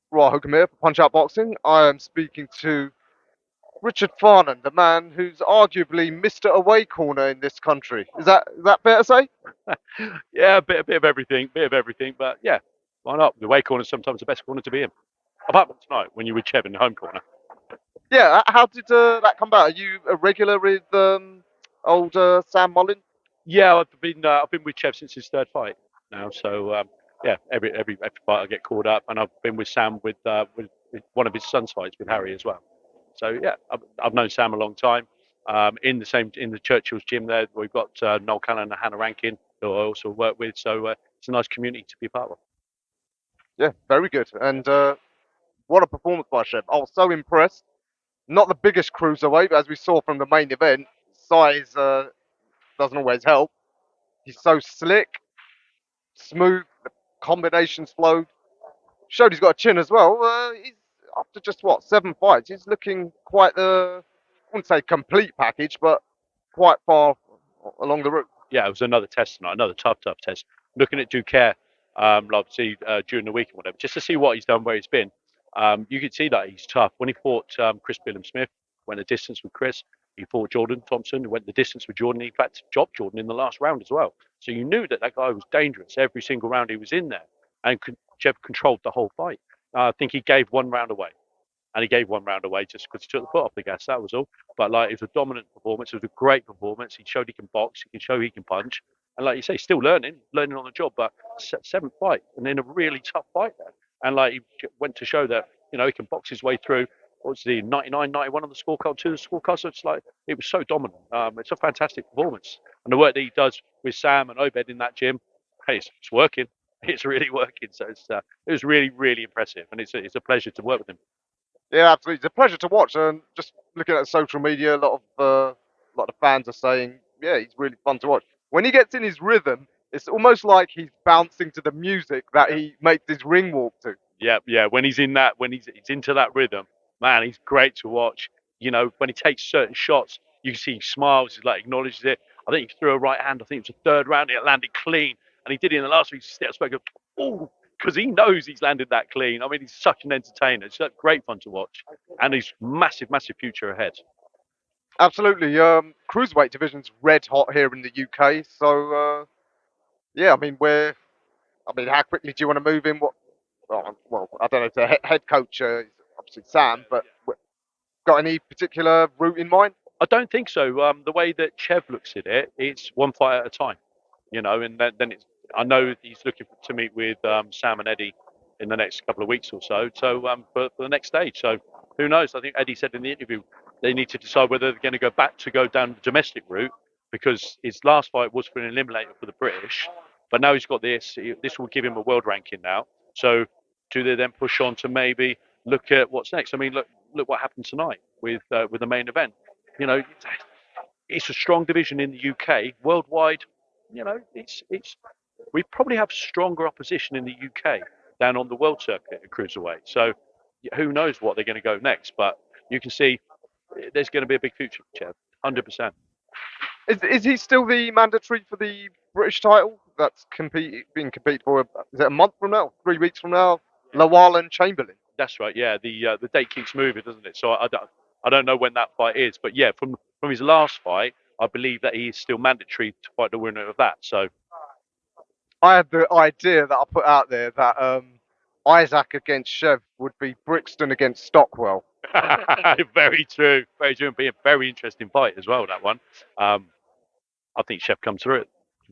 Right, Hookham here for Punch Out Boxing. I am speaking to Richard Farnan, the man who's arguably Mr. Away Corner in this country. Is that fair to say? Yeah, a bit of everything, but yeah, why not? The away corner is sometimes the best corner to be in. Apart from tonight, when you were Chev in the home corner. Yeah. How did that come about? Are you a regular with old Sam Mullin? Yeah, I've been with Chev since his third fight now, so yeah, every fight I get called up, and I've been with Sam with one of his son's fights with Harry as well. So yeah, I've known Sam a long time. In the Churchill's gym there, we've got Noel Callan and Hannah Rankin, who I also work with. So it's a nice community to be a part of. Yeah, very good. And what a performance by Chev. I was so impressed. Not the biggest cruiserweight, but as we saw from the main event, size doesn't always help. He's so slick, smooth, the combinations flowed. Showed he's got a chin as well. He's after just what 7 fights, he's looking quite the I wouldn't say complete package, but quite far along the route. Yeah, it was another test tonight, another tough test. Looking at DUCAR, obviously during the week and whatever, just to see what he's done, where he's been. You could see that he's tough. When he fought Chris Billum Smith, went the distance with Chris. He fought Jordan Thompson, who went the distance with Jordan. He, in fact, dropped Jordan in the last round as well. So you knew that that guy was dangerous every single round he was in there, and Jeb controlled the whole fight. I think he gave one round away, and he gave one round away just because he took the foot off the gas. That was all. But like, it was a dominant performance. It was a great performance. He showed he can box. He can show he can punch. And like you say, still learning on the job. But seventh fight, and then a really tough fight there. And like, he went to show that he can box his way through. What's the 99, 91 on the scorecard, to the scorecard? So it's like it was so dominant. It's a fantastic performance, and the work that he does with Sam and Obed in that gym, hey, it's working. It's really working. So it was really impressive, and it's a pleasure to work with him. Yeah, absolutely. It's a pleasure to watch. And just looking at social media, a lot of fans are saying, yeah, he's really fun to watch. When he gets in his rhythm, it's almost like he's bouncing to the music that he makes his ring walk to. Yeah. When he's into that rhythm, man, he's great to watch. When he takes certain shots, you can see he smiles, he like acknowledges it. I think he threw a right hand. I think it was the third round. It landed clean, and he did it in the last week. Steps back, oh, because he knows he's landed that clean. I mean, he's such an entertainer. It's great fun to watch, and he's massive future ahead. Absolutely. Cruiserweight division's red hot here in the UK. So yeah, I mean, how quickly do you want to move in? Well, I don't know if the head coach is obviously Sam, but got any particular route in mind? I don't think so. The way that Chev looks at it, it's one fight at a time, and then it's. I know he's looking to meet with Sam and Eddie in the next couple of weeks or so. So for the next stage. So who knows? I think Eddie said in the interview they need to decide whether they're going to go down the domestic route because his last fight was for an eliminator for the British, but now he's got this. This will give him a world ranking now. So do they then push on to maybe look at what's next? I mean, look what happened tonight with the main event. You know, it's a strong division in the UK. Worldwide, it's we probably have stronger opposition in the UK than on the world circuit at cruiserweight. So who knows what they're going to go next? But you can see there's going to be a big future, Chev. 100%. Is he still the mandatory for the British title? That's being competed for. Is it a month from now? 3 weeks from now? Lawal and Chamberlain. That's right. Yeah, the date keeps moving, doesn't it? So I don't know when that fight is, but yeah, from his last fight, I believe that he is still mandatory to fight the winner of that. So I had the idea that I put out there that Isaac against Chev would be Brixton against Stockwell. very true, very true, and be a very interesting fight as well. That one. Um, I think Chef comes through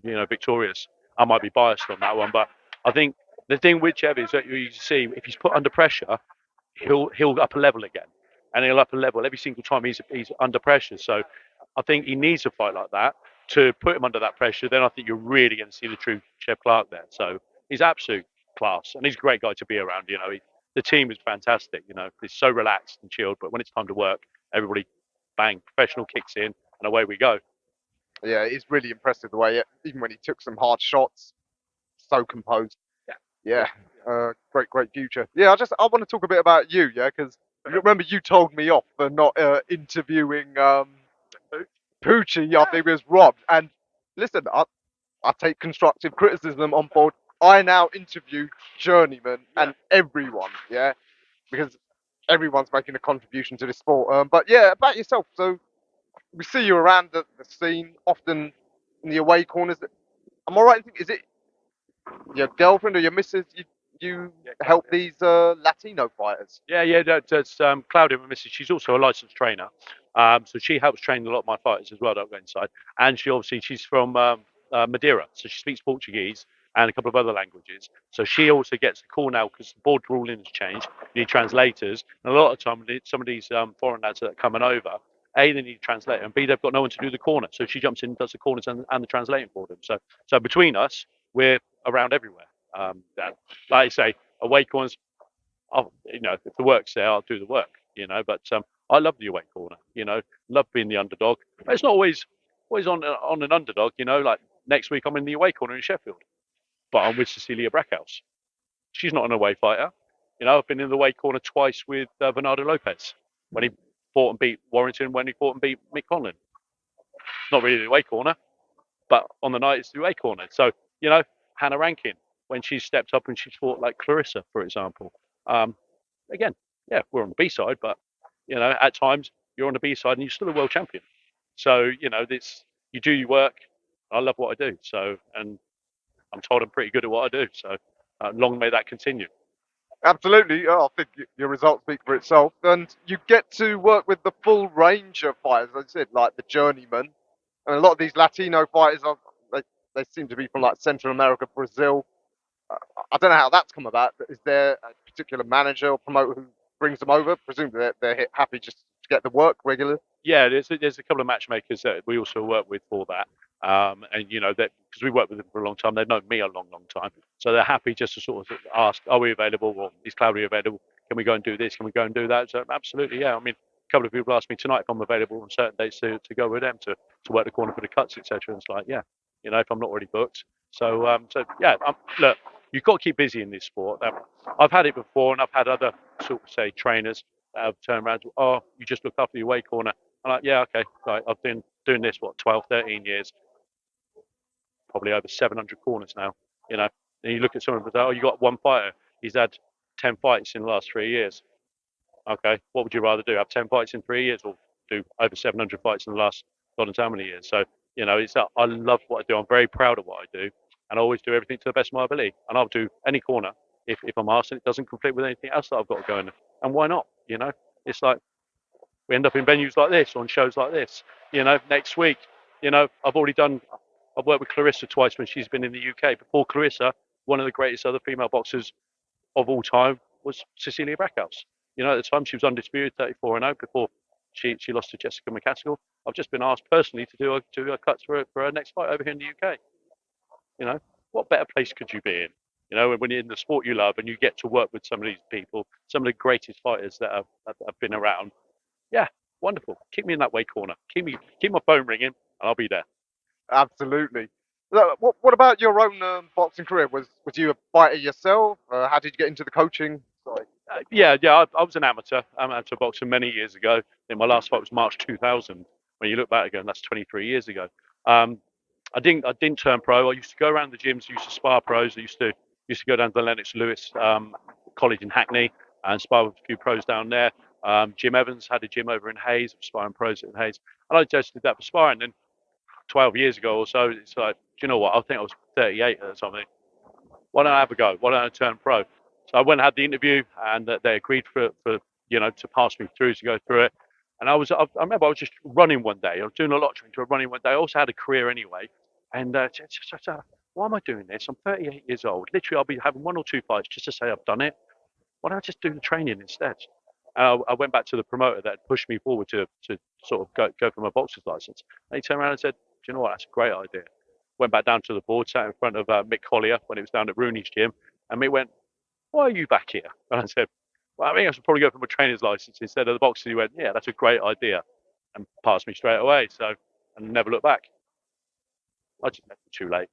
it, victorious. I might be biased on that one, but I think the thing with Chev is that you see if he's put under pressure, he'll up a level again, and he'll up a level every single time he's under pressure. So I think he needs a fight like that to put him under that pressure. Then I think you're really going to see the true Chef Clarke there. So he's absolute class, and he's a great guy to be around. The team is fantastic. He's so relaxed and chilled, but when it's time to work, everybody bang, professional kicks in, and away we go. Yeah, it's really impressive the way, even when he took some hard shots, so composed. Yeah. Yeah, great future. Yeah, I want to talk a bit about you, yeah, because remember you told me off for not interviewing Poochie. I think it was robbed. And listen, I take constructive criticism on board. I now interview journeyman and everyone, yeah, because everyone's making a contribution to this sport. But yeah, about yourself. So we see you around the scene, often in the away corners. Am I right in thinking, is it your girlfriend or your missus? You Yeah, help Claudia. these Latino fighters? Yeah, that's Claudia, my missus. She's also a licensed trainer, so she helps train a lot of my fighters as well. Don't go inside, and she's from Madeira, so she speaks Portuguese and a couple of other languages. So she also gets the call now because the board ruling has changed. You need translators, and a lot of time some of these foreign lads that are coming over, A, they need a translator, and B, they've got no one to do the corner. So she jumps in and does the corners and the translating for them. So between us, we're around everywhere. Like I say, away corners, if the work's there, I'll do the work, But I love the away corner, love being the underdog. But it's not always on an underdog, Like next week, I'm in the away corner in Sheffield, but I'm with Ceceliabraekhus. She's not an away fighter, I've been in the away corner twice with Bernardo Lopez when he fought and beat Warrington, when he fought and beat Mick Conlon. Not really the away corner, but on the night it's the away corner. So Hannah Rankin when she stepped up and she fought like Clarissa, for example. Um, Again, yeah, we're on the B side, but at times you're on the B side and you're still a world champion. So this you do your work. I love what I do. So, and I'm told I'm pretty good at what I do. So, long may that continue. Absolutely. I think your results speak for itself. And you get to work with the full range of fighters, as I said, like the journeyman. And a lot of these Latino fighters, they seem to be from like Central America, Brazil. Uh, I don't know how that's come about, but is there a particular manager or promoter who brings them over? Presumably they're happy just to get the work regularly. Yeah, there's a couple of matchmakers that we also work with for that, and that because we worked with them for a long time, they've known me a long time, so they're happy just to sort of ask, are we available, or is Claudia available? Can we go and do this? Can we go and do that? So absolutely, yeah. I mean, a couple of people asked me tonight if I'm available on certain dates to go with them to work the corner for the cuts, etc. And it's like, yeah, if I'm not already booked. So yeah, look, you've got to keep busy in this sport. I've had it before, and I've had other sort of say trainers that have turned around, oh, you just look after your weight corner. I'm like, yeah, okay. Right, I've been doing this, 12, 13 years, probably over 700 corners now, you know. And you look at someone and say, oh, you got one fighter. He's had 10 fights in the last 3 years. Okay, what would you rather do? Have 10 fights in 3 years or do over 700 fights in the last God knows how many years? So, it's that I love what I do. I'm very proud of what I do. And I always do everything to the best of my ability. And I'll do any corner if I'm asked and it doesn't conflict with anything else that I've got to go in. And why not? It's like, we end up in venues like this, on shows like this. Next week, I've worked with Clarissa twice when she's been in the UK. Before Clarissa, one of the greatest other female boxers of all time was Ceceliabraekhus. At the time she was undisputed 34-0 before she lost to Jessica McCaskill. I've just been asked personally to do a cuts for her next fight over here in the UK. You know, what better place could you be in? When you're in the sport you love and you get to work with some of these people, some of the greatest fighters that have been around. Yeah, wonderful. Keep me in that weight corner. Keep my phone ringing, and I'll be there. Absolutely. So, what about your own boxing career? Was you a fighter yourself? How did you get into the coaching? Sorry. Yeah. I was an amateur boxer many years ago. Then my last fight was March 2000. When you look back again, that's 23 years ago. Um, I didn't turn pro. I used to go around the gyms. Used to spar pros. I used to go down to the Lennox Lewis College in Hackney and spar with a few pros down there. Jim Evans had a gym over in Hayes. I'm sparring pros in Hayes, and I just did that for sparring. Then 12 years ago or so, it's like, do you know what? I think I was 38 or something. Why don't I have a go? Why don't I turn pro? So I went and had the interview, and they agreed for to pass me through to go through it. And I remember I was just running one day. I was doing a lot of training, running one day. I also had a career anyway, and why am I doing this? I'm 38 years old. Literally, I'll be having one or two fights just to say I've done it. Why don't I just do the training instead? I went back to the promoter that pushed me forward to sort of go for my boxer's license. And he turned around and said, "Do you know what? That's a great idea." Went back down to the board, sat in front of Mick Collier when it was down at Rooney's gym, and Mick went, "Why are you back here?" And I said, "Well, I think I should probably go for my trainer's license instead of the boxing." He went, "Yeah, that's a great idea," and passed me straight away. So, and never looked back. I just left it too late.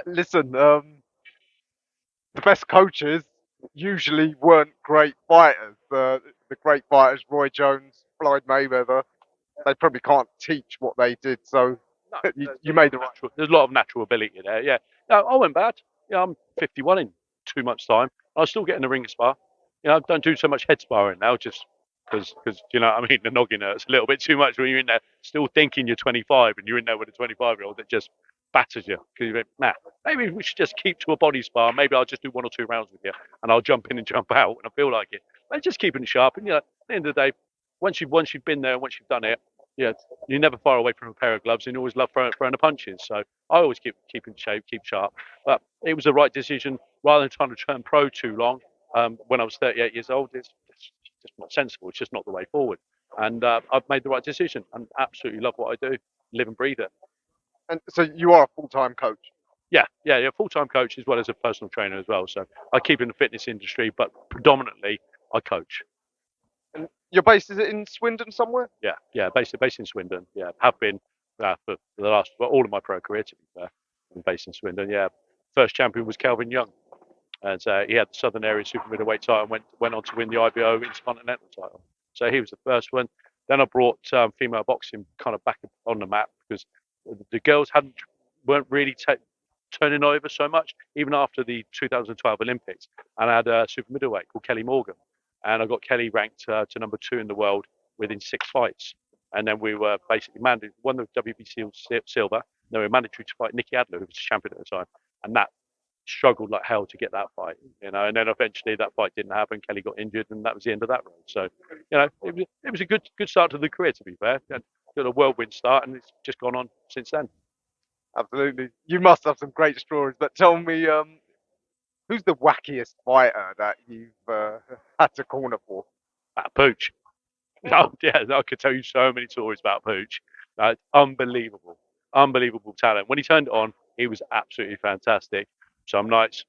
Listen, the best coaches usually weren't great fighters. The great fighters, Roy Jones, Floyd Mayweather, they probably can't teach what they did. So No, you, there's a you lot made of the right. natural. There's a lot of natural ability there. Yeah, I went bad. I'm 51 in 2 months' time. I still get in the ring spar. I don't do so much head sparring now, just because you know what I mean. The noggin hurts a little bit too much when you're in there, still thinking you're 25, and you're in there with a 25-year-old that just batters you. Because you think, nah, maybe we should just keep to a body spar. Maybe I'll just do 1 or 2 rounds with you, and I'll jump in and jump out when I feel like it. But just keeping it sharp. And at the end of the day, once you've been there, once you've done it, yeah, you're never far away from a pair of gloves, and you always love throwing the punches. So I always keep in shape, keep sharp. But it was the right decision rather than trying to turn pro too long. When I was 38 years old, it's just not sensible. It's just not the way forward. And I've made the right decision and absolutely love what I do, live and breathe it. And so you are a full-time coach. Yeah. Full-time coach as well as a personal trainer as well. So I keep in the fitness industry, but predominantly I coach. And your base is it in Swindon somewhere? Yeah. Based in Swindon. Yeah, have been for the last all of my pro career. To be fair, I'm based in Swindon. Yeah, first champion was Kelvin Young, and he had the Southern Area Super Middleweight title and went on to win the IBO Intercontinental title. So he was the first one. Then I brought female boxing kind of back on the map because the girls weren't really turning over so much, even after the 2012 Olympics. And I had a super middleweight called Kelly Morgan, and I got Kelly ranked to number 2 in the world within 6 fights. And then we were basically mandated, won the WBC silver. Then we were mandatory to fight Nikki Adler, who was champion at the time, and that struggled like hell to get that fight. And then eventually that fight didn't happen. Kelly got injured, and that was the end of that road. So, it was a good start to the career, to be fair. And got a whirlwind start, and it's just gone on since then. Absolutely. You must have some great stories, but tell me, who's the wackiest fighter that you've had to corner for? Pooch. Oh, yeah, I could tell you so many stories about Pooch. Unbelievable, unbelievable talent. When he turned it on, he was absolutely fantastic. Some nights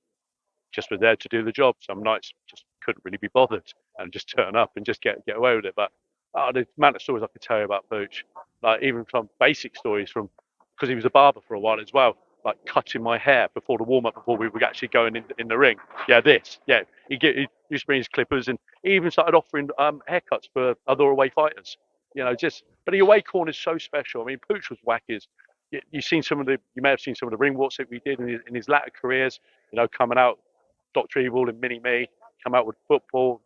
just were there to do the job. Some nights just couldn't really be bothered and just turn up and just get away with it. But the amount of stories I could tell you about Pooch, like even from basic stories from because he was a barber for a while as well, like cutting my hair before the warm up before we were actually going in the ring. He used to bring his clippers and he even started offering haircuts for other away fighters. But the away corner is so special. I mean, Pooch was whackers. You may have seen some of the ring walks that we did in his latter careers. Coming out Dr. Evil and Mini Me, come out with football.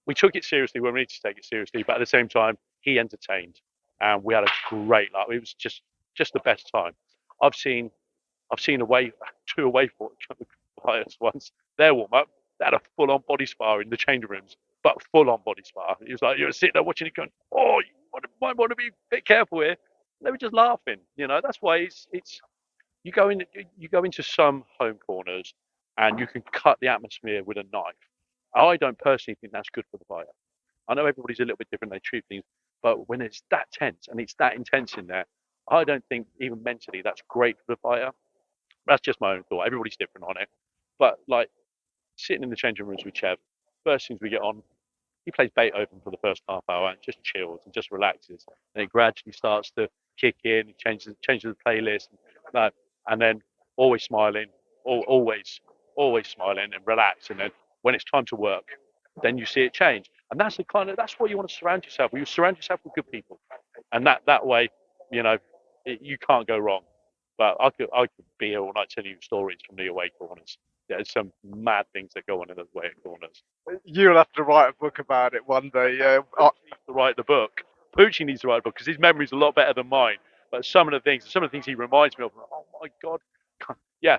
We took it seriously when we needed to take it seriously, but at the same time, he entertained, and we had a great laugh. It was just the best time. I've seen two away fighters once. Their warm up, they had a full on body spar in the change rooms, but full on body spar. It was like you were sitting there watching it, going, "Oh, you might want to be a bit careful here." They were just laughing. That's why it's you go into some home corners and you can cut the atmosphere with a knife. I don't personally think that's good for the fighter. I know everybody's a little bit different, they treat things, but when it's that tense and it's that intense in there, I don't think even mentally that's great for the fighter. That's just my own thought. Everybody's different on it. But like sitting in the changing rooms with Chev, first things we get on, he plays Beethoven for the first half hour and just chills and just relaxes. And it gradually starts to kick in, he changes the playlist, and then always smiling, always smiling and relaxed. And then when it's time to work, then you see it change. And that's what you want to surround yourself with. You surround yourself with good people, and that way, you know, you can't go wrong. But I could be here all night telling you stories from the away corners. There's some mad things that go on in those away corners. You'll have to write a book about it one day. Poochie needs to write the book. Poochie needs to write a book because his memory's a lot better than mine. But some of the things he reminds me of, oh my god, yeah,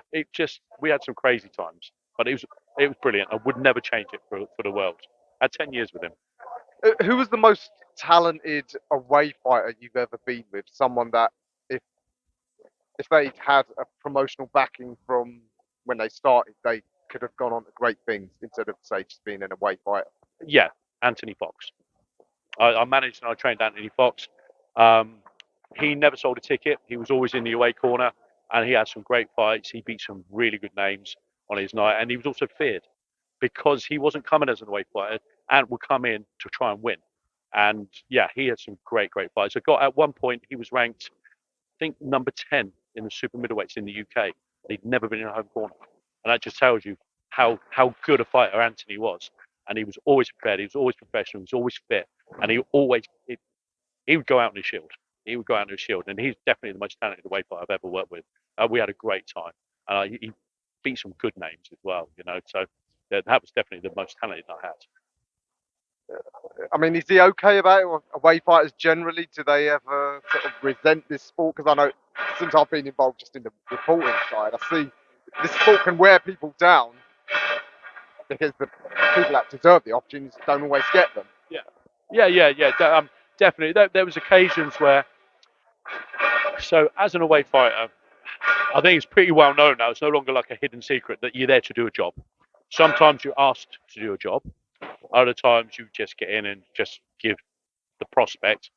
we had some crazy times, but it was brilliant. I would never change it for the world. I had 10 years with him. who was the most talented away fighter you've ever been with? Someone that, if if they'd had a promotional backing from when they started, they could have gone on to great things instead of say just being an away fighter. Yeah, Anthony Fox. I managed and I trained Anthony Fox. Um, he never sold a ticket. He was always in the away corner, and he had some great fights. He beat some really good names on his night, and he was also feared because he wasn't coming as an away fighter and would come in to try and win. And yeah, he had some great fights. At one point he was ranked, I think, number 10 in the super middleweights in the UK. He'd never been in a home corner, and that just tells you how good a fighter Anthony was. And he was always prepared. He was always professional. He was always fit, and he would go out in his shield. He would go out in his shield, and he's definitely the most talented away fighter I've ever worked with. We had a great time, and he beat some good names as well. So that was definitely the most talented I had. I mean, is he okay about it? Or away fighters generally, do they ever sort of resent this sport? Because I know since I've been involved just in the reporting side, I see this sport can wear people down because the people that deserve the opportunities don't always get them. Yeah, definitely. There was occasions where, so as an away fighter, I think it's pretty well known now. It's no longer like a hidden secret that you're there to do a job. Sometimes you're asked to do a job. Other times you just get in and just give the prospect,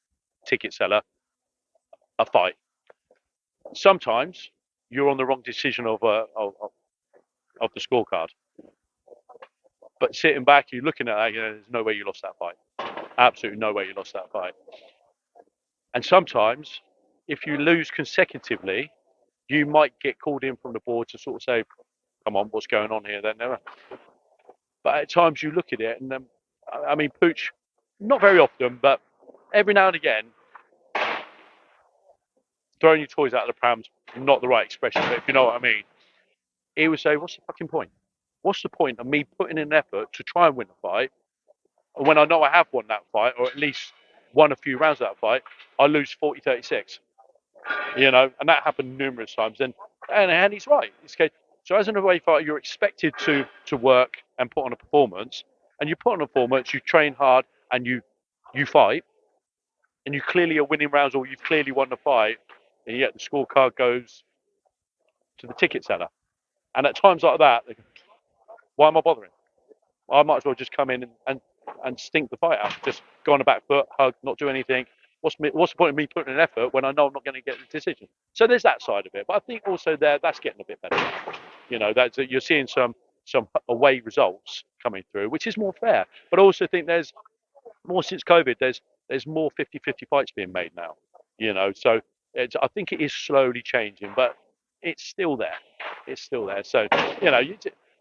ticket seller, a fight. Sometimes you're on the wrong decision of the scorecard. But sitting back, you're looking at that, there's no way you lost that fight. Absolutely no way you lost that fight. And sometimes, if you lose consecutively, you might get called in from the board to sort of say, come on, what's going on here then? But at times you look at it, and I mean, Pooch, not very often, but every now and again, throwing your toys out of the pram's not the right expression, but if you know what I mean, he would say, what's the fucking point? What's the point of me putting in an effort to try and win a fight when I know I have won that fight, or at least won a few rounds of that fight, I lose 40-36, and that happened numerous times. And he's right. So as an away fighter, you're expected to work and put on a performance, and you put on a performance, you train hard, and you fight, and you clearly are winning rounds, or you've clearly won the fight, and yet the scorecard goes to the ticket seller. And at times like that, why am I bothering? I might as well just come in and stink the fight out. Just go on the back foot, hug, not do anything. What's the point of me putting an effort when I know I'm not going to get the decision? So there's that side of it. But I think also that's getting a bit better. That's you're seeing some away results coming through, which is more fair. But I also think there's more since COVID. There's more 50-50 fights being made now. So I think it is slowly changing, but it's still there. It's still there. So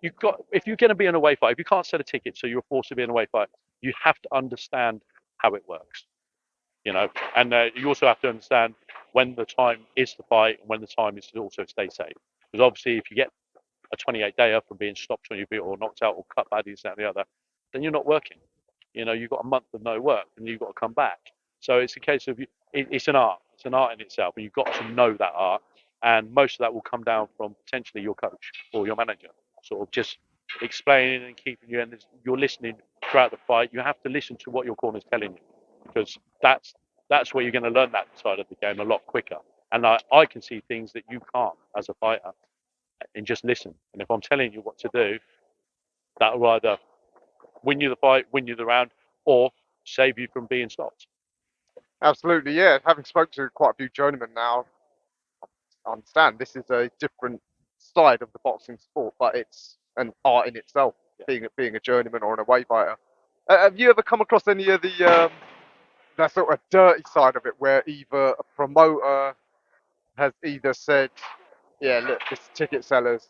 you've got, if you're going to be an away fight, if you can't sell a ticket, so you're forced to be an away fight, you have to understand how it works. And you also have to understand when the time is to fight and when the time is to also stay safe. Because obviously, if you get a 28-dayer from being stopped on your feet or knocked out or cut badly, this, that, and the other, then you're not working. You've got a month of no work and you've got to come back. So it's a case of it's an art. It's an art in itself, and you've got to know that art. And most of that will come down from potentially your coach or your manager, sort of just explaining and keeping you. And you're listening throughout the fight. You have to listen to what your corner's telling you, because that's where you're going to learn that side of the game a lot quicker. And I can see things that you can't as a fighter, and just listen. And if I'm telling you what to do, that will either win you the fight, win you the round, or save you from being stopped. Absolutely, yeah. Having spoken to quite a few journeymen now, I understand this is a different side of the boxing sport, but it's an art in itself, Yeah. being a journeyman or an away fighter. Have you ever come across any of the that sort of dirty side of it, where either a promoter has either said, "Yeah, look, this ticket seller's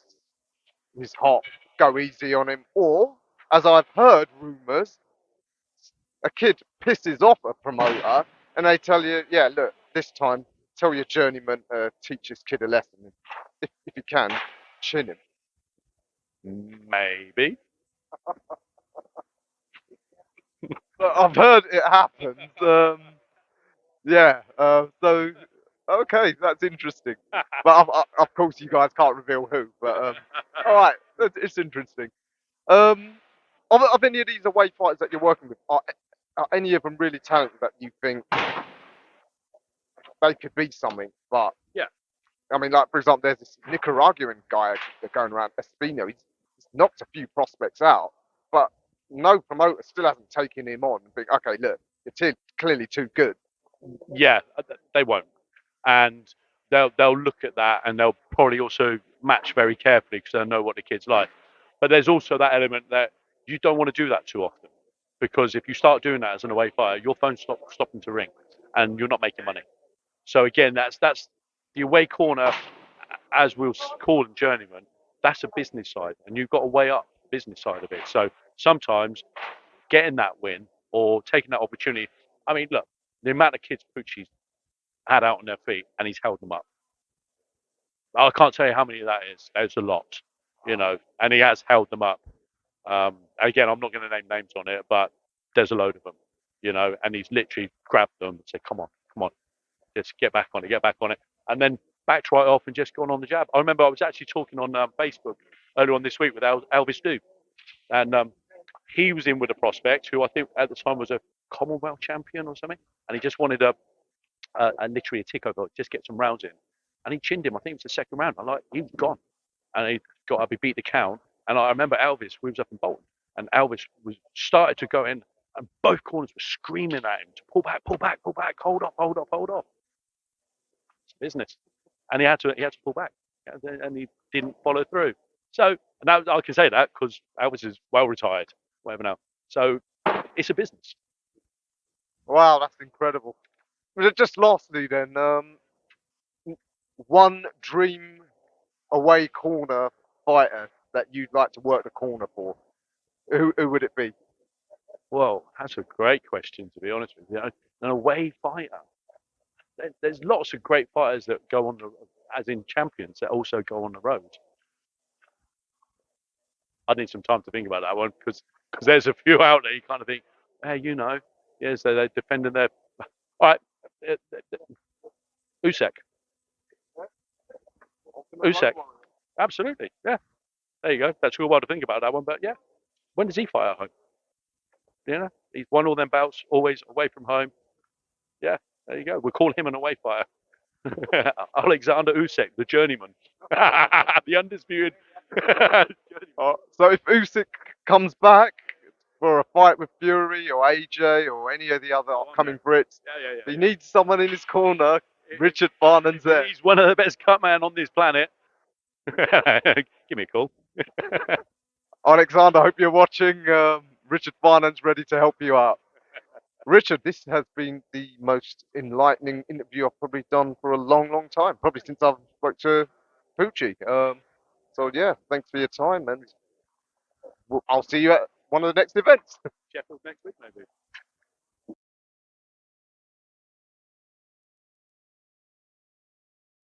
he's hot, go easy on him," or, as I've heard rumours, a kid pisses off a promoter and they tell you, "Yeah, look, this time tell your journeyman teach his kid a lesson. If you can, chin him." Maybe. I've heard it happens. Yeah. So, okay, that's interesting. But of course, you guys can't reveal who. But all right, it's interesting. Um, of any of these away fighters that you're working with, are any of them really talented that you think they could be something? But Yeah. I mean, like for example, there's this Nicaraguan guy that's going around Espino. He's knocked a few prospects out, but no promoter still hasn't taken him on and think, okay, look, you're clearly too good. Yeah, they won't, and they'll look at that, and they'll probably also match very carefully because they'll know what the kid's like. But there's also that element that you don't want to do that too often, because if you start doing that as an away fighter, your phone stopping to ring, and you're not making money. So again, that's the away corner, as we'll call them, journeyman. That's a business side, and you've got to weigh up the business side of it. So sometimes getting that win or taking that opportunity. I mean, look, the amount of kids Pucci's had out on their feet, and he's held them up. I can't tell you how many that is. There's a lot, you know, and he has held them up. Again, I'm not going to name names on it, but there's a load of them, you know, and he's literally grabbed them and said, come on, just get back on it, get back on it. And then backed right off and just gone on the jab. I remember I was actually talking on Facebook earlier on this week with Elvis Du, and he was in with a prospect who I think at the time was a Commonwealth champion or something, and he just wanted a literally a tick over, just get some rounds in. And he chinned him. I think it was the second round. I like he was gone, and he got up. He beat the count. And I remember Elvis. We was up in Bolton, and Elvis was started to go in, and both corners were screaming at him to pull back, pull back, pull back, hold off, hold off, hold off. It's business, and he had to pull back, and he didn't follow through. So now I can say that because Elvis is well retired, whatever now. So it's a business. Wow, that's incredible. Just lastly, then, one dream away corner fighter that you'd like to work the corner for. Who would it be? Well, that's a great question, to be honest with you. An away fighter. There's lots of great fighters that go on the, as in champions, that also go on the road. I need some time to think about that one because there's a few out there you kind of think, hey, you know, yes, they're defending their. All right, Usyk, Usyk, absolutely, yeah. There you go. That's a good way to think about that one. But yeah, when does he fight at home? You know, he's won all them bouts, always away from home. Yeah, there you go. We'll call him an away fighter. Alexander Usyk, the journeyman, the undisputed. So if Usyk comes back for a fight with Fury or AJ or any of the other upcoming Brits, Yeah, if he needs someone in his corner, Richard Farnan's there. He's one of the best cut man on this planet. Give me a call. Alexander, hope you're watching. Richard Farnan's ready to help you out. Richard, this has been the most enlightening interview I've probably done for a long, long time. Probably since I've spoke to Pucci. So yeah, thanks for your time, and I'll see you at one of the next events. Sheffield next week, maybe.